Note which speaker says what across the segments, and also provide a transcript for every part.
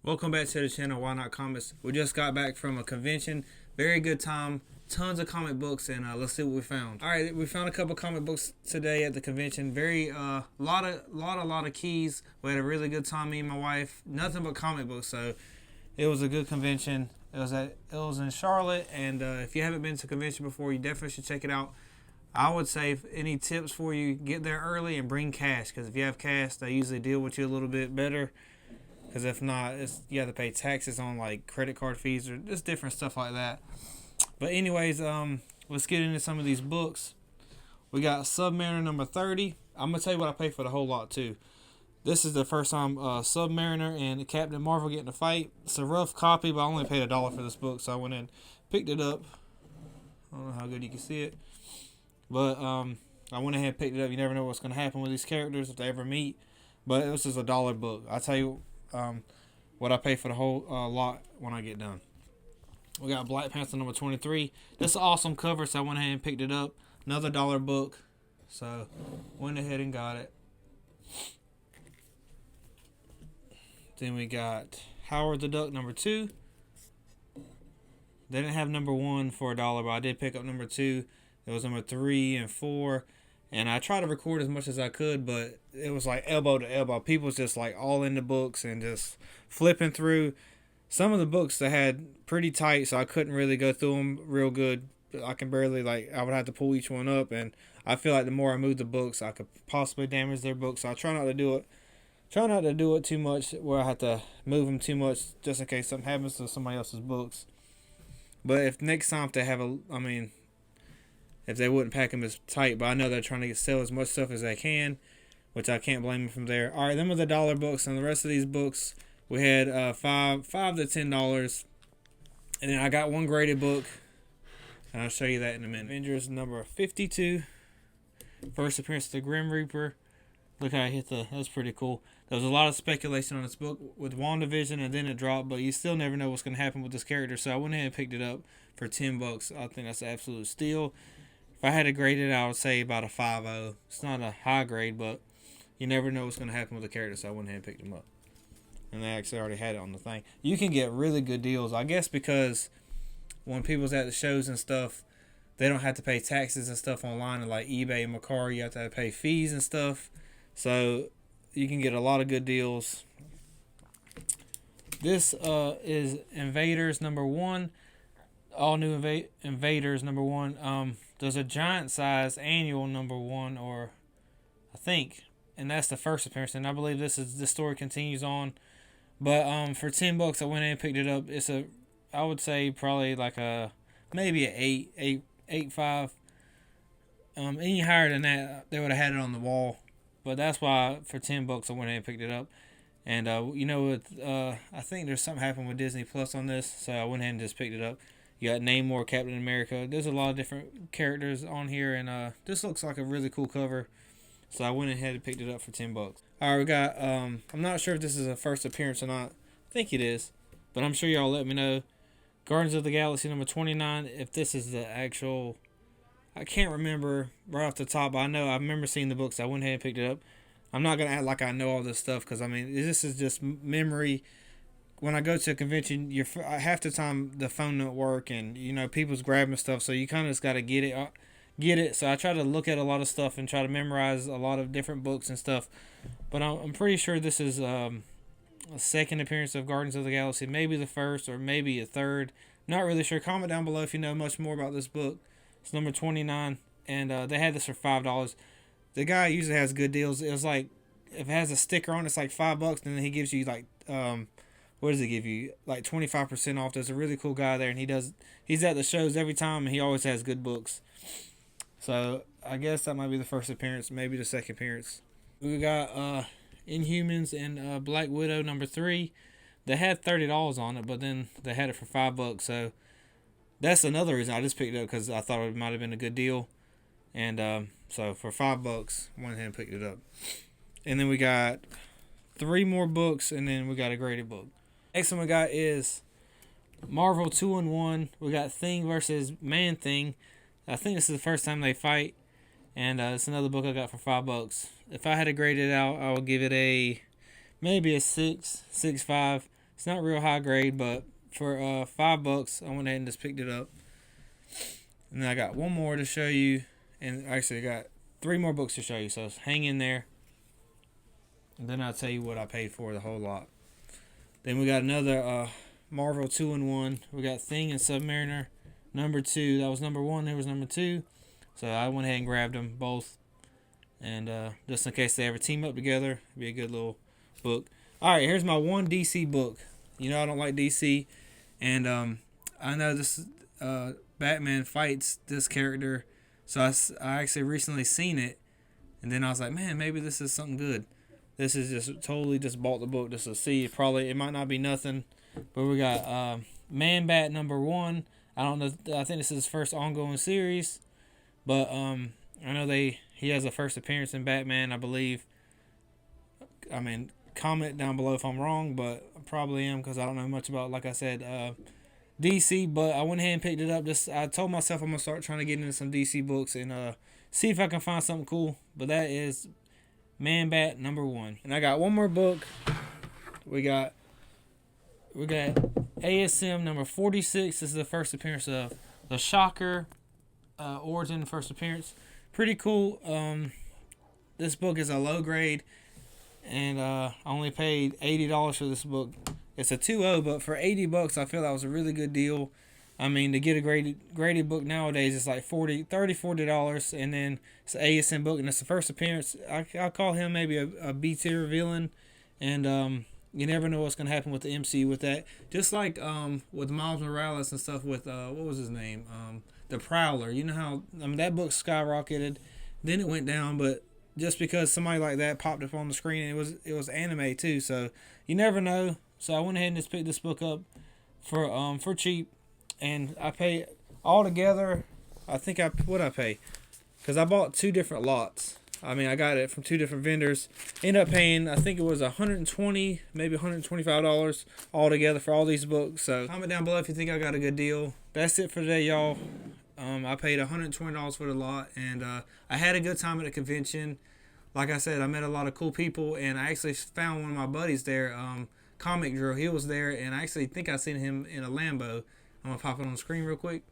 Speaker 1: Welcome back to the channel, Why Not Comics. We just got back from a convention. Very good time. Tons of comic books, and let's see what we found. All right, we found a couple comic books today at the convention. Very lot of keys. We had a really good time. Me and my wife. Nothing but comic books. So it was a good convention. It was in Charlotte, and if you haven't been to a convention before, you definitely should check it out. I would say, if any tips for you, get there early and bring cash, because if you have cash, they usually deal with you a little bit better. Because if not, you have to pay taxes on like credit card fees or just different stuff like that. But anyways, let's get into some of these books. We got Submariner number 30. I'm gonna tell you what I paid for the whole lot too. This is the first time Submariner and Captain Marvel get in a fight. It's a rough copy, but I only paid $1 for this book, so I went in, picked it up. I don't know how good you can see it, but I went ahead and picked it up. You never know what's gonna happen with these characters if they ever meet. But this is $1 book. I tell you. What I pay for the whole lot when I get done. We got Black Panther number 23. This is an awesome cover, so I went ahead and picked it up. Another $1 book, so went ahead and got it. Then we got Howard the Duck number 2. They didn't have number 1 for $1, but I did pick up number 2. It was number 3 and 4. And I tried to record as much as I could, but it was like elbow to elbow. People was just like all in the books and just flipping through. Some of the books they had pretty tight, so I couldn't really go through them real good. I can barely, I would have to pull each one up. And I feel like the more I move the books, I could possibly damage their books. So I try not to do it. Try not to do it too much where I have to move them too much just in case something happens to somebody else's books. But if next time if they have if they wouldn't pack them as tight, but I know they're trying to sell as much stuff as they can, which I can't blame them from there. All right, them are the $1 books, and the rest of these books we had $5 to $10, and then I got one graded book, and I'll show you that in a minute. Avengers number 52, first appearance of the Grim Reaper. Look how I hit that's pretty cool. There was a lot of speculation on this book with WandaVision, and then it dropped, but you still never know what's going to happen with this character, so I went ahead and picked it up for $10. I think that's an absolute steal. If I had to grade it, I would say about a 5.0. It's not a high grade, but you never know what's going to happen with the character, so I went ahead and picked them up. And they actually already had it on the thing. You can get really good deals, I guess, because when people's at the shows and stuff, they don't have to pay taxes and stuff online, and like eBay and Mercari, you have to pay fees and stuff. So you can get a lot of good deals. This is Invaders number 1. All new Invaders number 1. There's a giant size annual number 1, or I think, and that's the first appearance. And I believe the story continues on. But for $10, I went in and picked it up. It's I would say probably like maybe an 8.5. Any higher than that, they would have had it on the wall. But that's why for $10 I went in and picked it up. And I think there's something happened with Disney Plus on this, so I went ahead and just picked it up. You got Namor, Captain America. There's a lot of different characters on here, and this looks like a really cool cover. So I went ahead and picked it up for $10. All right, we got. I'm not sure if this is a first appearance or not. I think it is, but I'm sure y'all let me know. Guardians of the Galaxy number 29. If this is the actual, I can't remember right off the top. But I remember seeing the books. So I went ahead and picked it up. I'm not gonna act like I know all this stuff because this is just memory. When I go to a convention, half the time the phone don't work, and people's grabbing stuff, so you kind of just gotta get it. So I try to look at a lot of stuff and try to memorize a lot of different books and stuff. But I'm pretty sure this is a second appearance of Guardians of the Galaxy, maybe the first or maybe a third. Not really sure. Comment down below if you know much more about this book. It's number 29, and they had this for $5. The guy usually has good deals. It was like if it has a sticker on, it's like $5, and then he gives you like what does he give you? Like 25% off. There's a really cool guy there, and he's at the shows every time, and he always has good books. So I guess that might be the first appearance, maybe the second appearance. We got Inhumans and Black Widow number 3. They had $30 on it, but then they had it for $5. So that's another reason I just picked it up, because I thought it might have been a good deal. And so for $5, went ahead and picked it up. And then we got 3 more books, and then we got a graded book. Next one we got is Marvel 2-in-1. We got Thing versus Man-Thing. I think this is the first time they fight, and it's another book I got for $5. If I had to grade it out, I would give it maybe a 6.5. It's not real high grade, but for $5, I went ahead and just picked it up. And then I got one more to show you, and actually I got 3 more books to show you. So hang in there, and then I'll tell you what I paid for the whole lot. Then we got another Marvel 2-in-1. We got Thing and Submariner number 2. That was number 1. There was number 2. So I went ahead and grabbed them both. And just in case they ever team up together, it'd be a good little book. Alright, here's my one DC book. You know I don't like DC. And I know this Batman fights this character. So I actually recently seen it. And then I was like, man, maybe this is something good. This is just totally just bought the book just to see. It might not be nothing. But we got Man Bat number 1. I don't know. I think this is his first ongoing series. But I know he has a first appearance in Batman, I believe. I mean, comment down below if I'm wrong, but I probably am because I don't know much about, like I said, DC. But I went ahead and picked it up. I told myself I'm gonna start trying to get into some DC books and see if I can find something cool. But that is Man Bat number 1. And I got one more book. We got ASM number 46. This is the first appearance of the Shocker origin, first appearance. Pretty cool. This book is a low grade, and I only paid $80 for this book. It's a 2.0, but for $80, I feel that was a really good deal. I mean, to get a graded book nowadays, it's like $40, and then it's an ASM book, and it's the first appearance. I'll call him maybe a B tier villain, and you never know what's gonna happen with the MCU with that. Just like with Miles Morales and stuff with what was his name, the Prowler. You know how that book skyrocketed, then it went down, but just because somebody like that popped up on the screen, and it was anime too, so you never know. So I went ahead and just picked this book up for cheap. And I pay all together. I think I pay, because I bought 2 different lots. I mean, I got it from 2 different vendors. Ended up paying, I think it was $120, maybe $125 all together for all these books. So comment down below if you think I got a good deal. That's it for today, y'all. I paid $120 for the lot, and I had a good time at the convention. Like I said, I met a lot of cool people, and I actually found one of my buddies there, Comic Drill. He was there, and I actually think I seen him in a Lambo. I'm going to pop it on the screen real quick.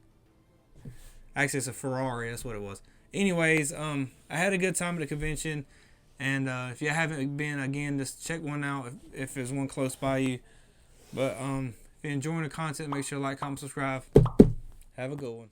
Speaker 1: Actually, it's a Ferrari. That's what it was. Anyways, I had a good time at the convention. And if you haven't been, again, just check one out if there's one close by you. But if you're enjoying the content, make sure to like, comment, subscribe. Have a good one.